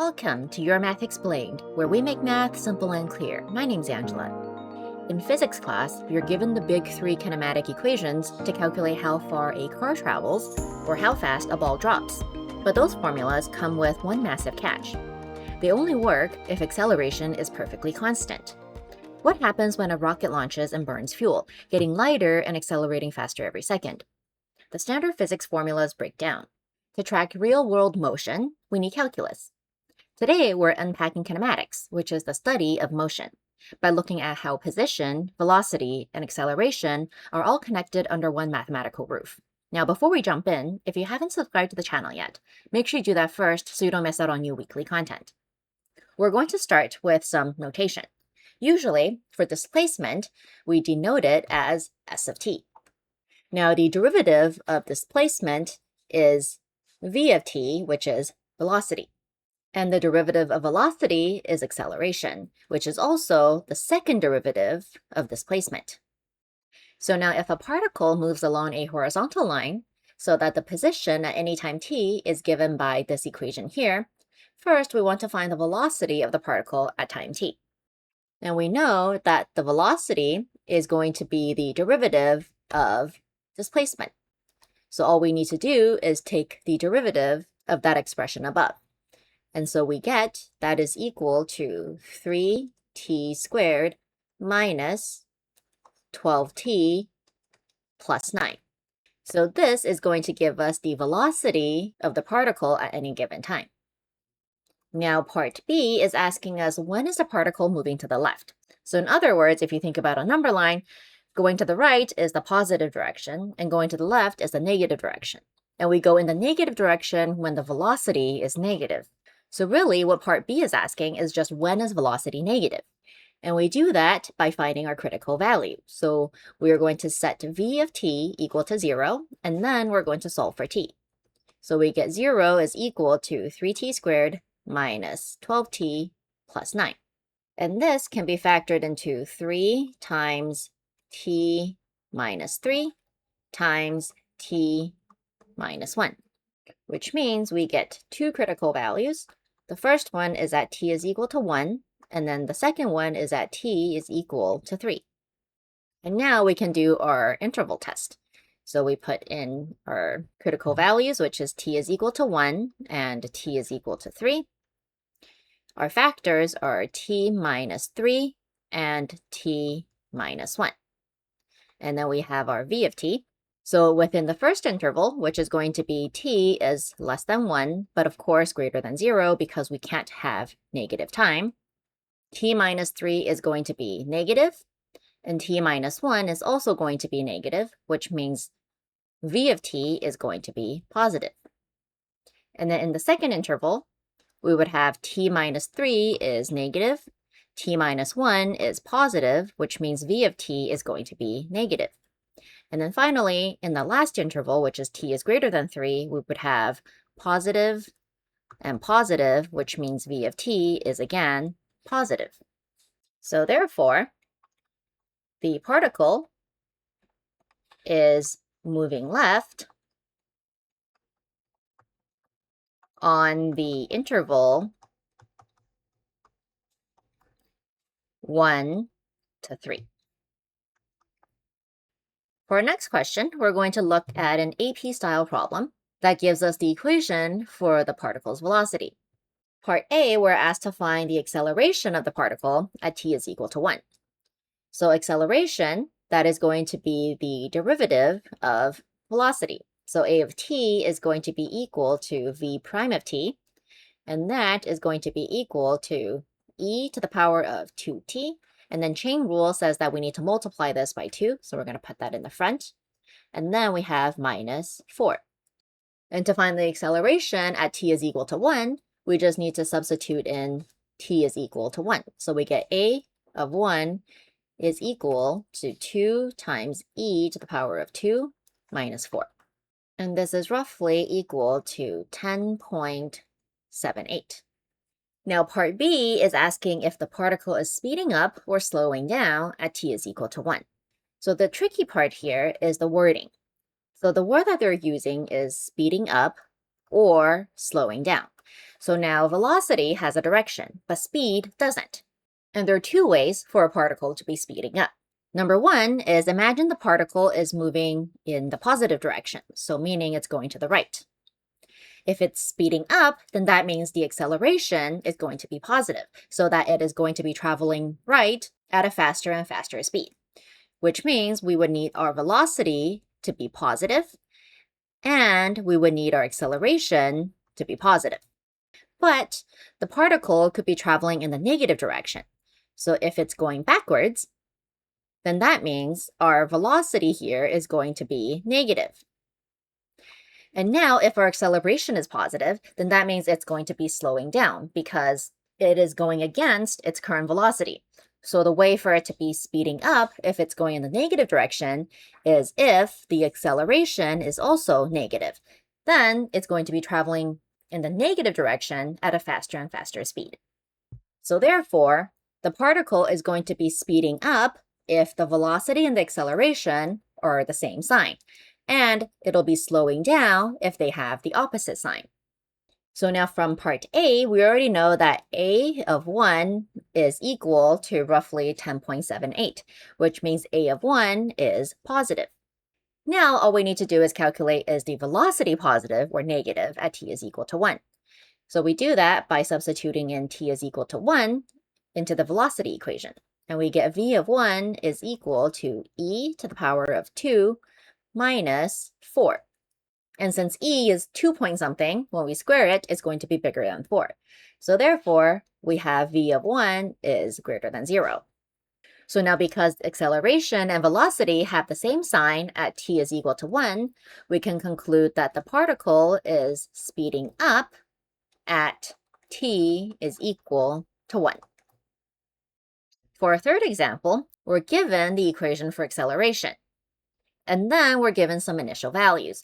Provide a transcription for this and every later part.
Welcome to Your Math Explained, where we make math simple and clear. My name's Angela. In physics class, you're given the big three kinematic equations to calculate how far a car travels or how fast a ball drops. But those formulas come with one massive catch. They only work if acceleration is perfectly constant. What happens when a rocket launches and burns fuel, getting lighter and accelerating faster every second? The standard physics formulas break down. To track real-world motion, we need calculus. Today, we're unpacking kinematics, which is the study of motion, by looking at how position, velocity, and acceleration are all connected under one mathematical roof. Now, before we jump in, if you haven't subscribed to the channel yet, make sure you do that first so you don't miss out on new weekly content. We're going to start with some notation. Usually, for displacement, we denote it as s of t. Now, the derivative of displacement is v of t, which is velocity. And the derivative of velocity is acceleration, which is also the second derivative of displacement. So now if a particle moves along a horizontal line, so that the position at any time t is given by this equation here, first we want to find the velocity of the particle at time t. And we know that the velocity is going to be the derivative of displacement. So all we need to do is take the derivative of that expression above. And so we get that is equal to 3t squared minus 12t plus 9. So this is going to give us the velocity of the particle at any given time. Now part B is asking us, when is the particle moving to the left? So in other words, if you think about a number line, going to the right is the positive direction and going to the left is the negative direction. And we go in the negative direction when the velocity is negative. So really what part B is asking is just when is velocity negative? And we do that by finding our critical value. So we are going to set v of t equal to 0, and then we're going to solve for t. So we get 0 is equal to 3t squared minus 12t plus 9. And this can be factored into 3 times t minus 3 times t minus 1, which means we get two critical values. The first one is that t is equal to 1, and then the second one is that t is equal to 3. And now we can do our interval test. So we put in our critical values, which is t is equal to 1 and t is equal to 3. Our factors are t minus 3 and t minus 1. And then we have our v of t. So within the first interval, which is going to be t is less than 1, but of course greater than 0 because we can't have negative time, t minus 3 is going to be negative, and t minus 1 is also going to be negative, which means v of t is going to be positive. And then in the second interval, we would have t minus 3 is negative, t minus 1 is positive, which means v of t is going to be negative. And then finally, in the last interval, which is t is greater than 3, we would have positive and positive, which means v of t is again positive. So therefore, the particle is moving left on the interval 1 to 3. For our next question, we're going to look at an AP-style problem that gives us the equation for the particle's velocity. Part A, we're asked to find the acceleration of the particle at t is equal to 1. So acceleration, that is going to be the derivative of velocity. So a of t is going to be equal to v prime of t, and that is going to be equal to e to the power of 2t. And then chain rule says that we need to multiply this by 2, so we're going to put that in the front. And then we have minus 4. And to find the acceleration at t is equal to 1, we just need to substitute in t is equal to 1. So we get a of 1 is equal to 2 times e to the power of 2 minus 4. And this is roughly equal to 10.78. Now part B is asking if the particle is speeding up or slowing down at t is equal to 1. So the tricky part here is the wording. So the word that they're using is speeding up or slowing down. So now velocity has a direction, but speed doesn't. And there are two ways for a particle to be speeding up. Number one is imagine the particle is moving in the positive direction, so meaning it's going to the right. If it's speeding up, then that means the acceleration is going to be positive, so that it is going to be traveling right at a faster and faster speed, which means we would need our velocity to be positive, and we would need our acceleration to be positive. But the particle could be traveling in the negative direction. So if it's going backwards, then that means our velocity here is going to be negative. And now if our acceleration is positive, then that means it's going to be slowing down because it is going against its current velocity. So the way for it to be speeding up, if it's going in the negative direction, is if the acceleration is also negative. Then it's going to be traveling in the negative direction at a faster and faster speed. So therefore, the particle is going to be speeding up if the velocity and the acceleration are the same sign, and it'll be slowing down if they have the opposite sign. So now from part A, we already know that A of 1 is equal to roughly 10.78, which means A of 1 is positive. Now all we need to do is calculate is the velocity positive or negative at t is equal to 1. So we do that by substituting in t is equal to 1 into the velocity equation. And we get v of 1 is equal to e to the power of 2 minus 4. And since e is 2 point something, when we square it, it's going to be bigger than 4. So therefore, we have v of 1 is greater than 0. So now because acceleration and velocity have the same sign at t is equal to 1, we can conclude that the particle is speeding up at t is equal to 1. For a third example, we're given the equation for acceleration. And then we're given some initial values.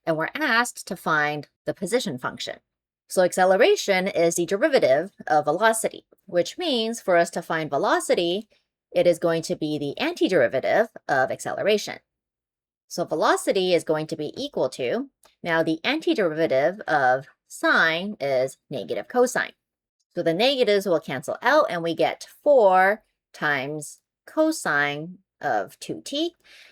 And we're asked to find the position function. So acceleration is the derivative of velocity, which means for us to find velocity, it is going to be the antiderivative of acceleration. So velocity is going to be equal to, now the antiderivative of sine is negative cosine. So the negatives will cancel out and we get 4 times cosine of 2t.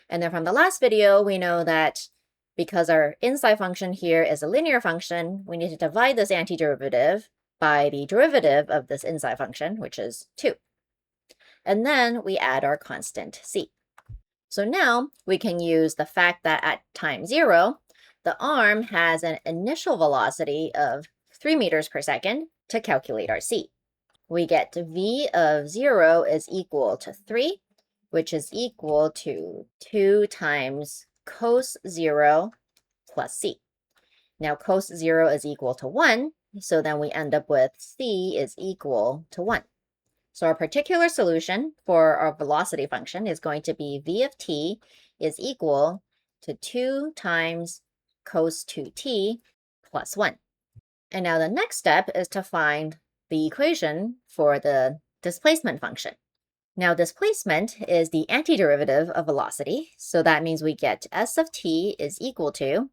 And then from the last video, we know that because our inside function here is a linear function, we need to divide this antiderivative by the derivative of this inside function, which is 2. And then we add our constant c. So now we can use the fact that at time 0, the arm has an initial velocity of 3 meters per second to calculate our c. We get v of 0 is equal to 3, which is equal to 2 times cos 0 plus c. Now cos 0 is equal to 1, so then we end up with c is equal to 1. So our particular solution for our velocity function is going to be v of t is equal to 2 times cos 2t plus 1. And now the next step is to find the equation for the displacement function. Now displacement is the antiderivative of velocity, so that means we get s of t is equal to,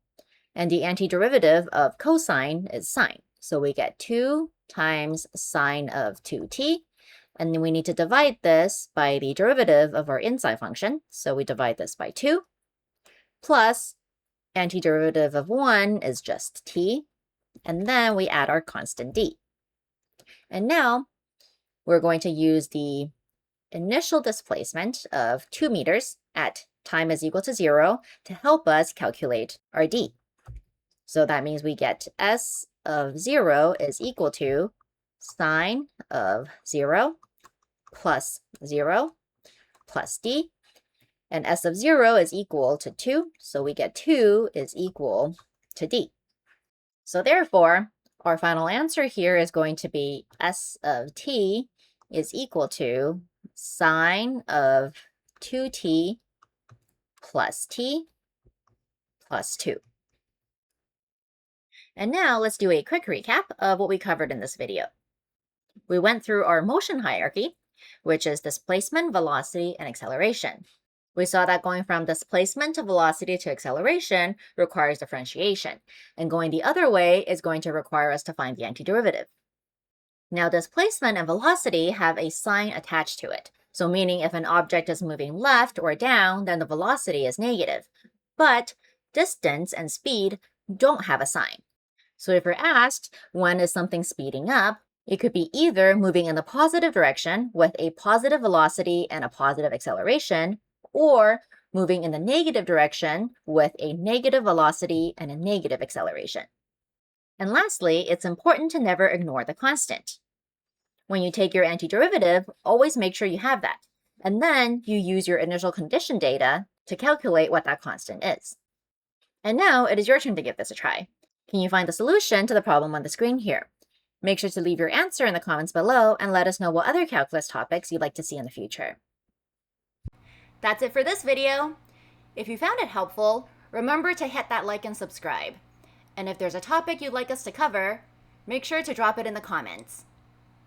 and the antiderivative of cosine is sine. So we get 2 times sine of 2t, and then we need to divide this by the derivative of our inside function. So we divide this by 2, plus antiderivative of 1 is just t, and then we add our constant d. And now we're going to use the initial displacement of 2 meters at time is equal to 0 to help us calculate our d. So that means we get s of 0 is equal to sine of 0 plus 0 plus d. And s of 0 is equal to 2, so we get 2 is equal to d. So therefore, our final answer here is going to be s of t is equal to sine of 2t plus t plus 2. And now let's do a quick recap of what we covered in this video. We went through our motion hierarchy, which is displacement, velocity, and acceleration. We saw that going from displacement to velocity to acceleration requires differentiation, and going the other way is going to require us to find the antiderivative. Now, displacement and velocity have a sign attached to it, so meaning if an object is moving left or down, then the velocity is negative. But distance and speed don't have a sign. So if you're asked when is something speeding up, it could be either moving in the positive direction with a positive velocity and a positive acceleration, or moving in the negative direction with a negative velocity and a negative acceleration. And lastly, it's important to never ignore the constant. When you take your antiderivative, always make sure you have that. And then you use your initial condition data to calculate what that constant is. And now it is your turn to give this a try. Can you find the solution to the problem on the screen here? Make sure to leave your answer in the comments below and let us know what other calculus topics you'd like to see in the future. That's it for this video. If you found it helpful, remember to hit that like and subscribe. And if there's a topic you'd like us to cover, make sure to drop it in the comments.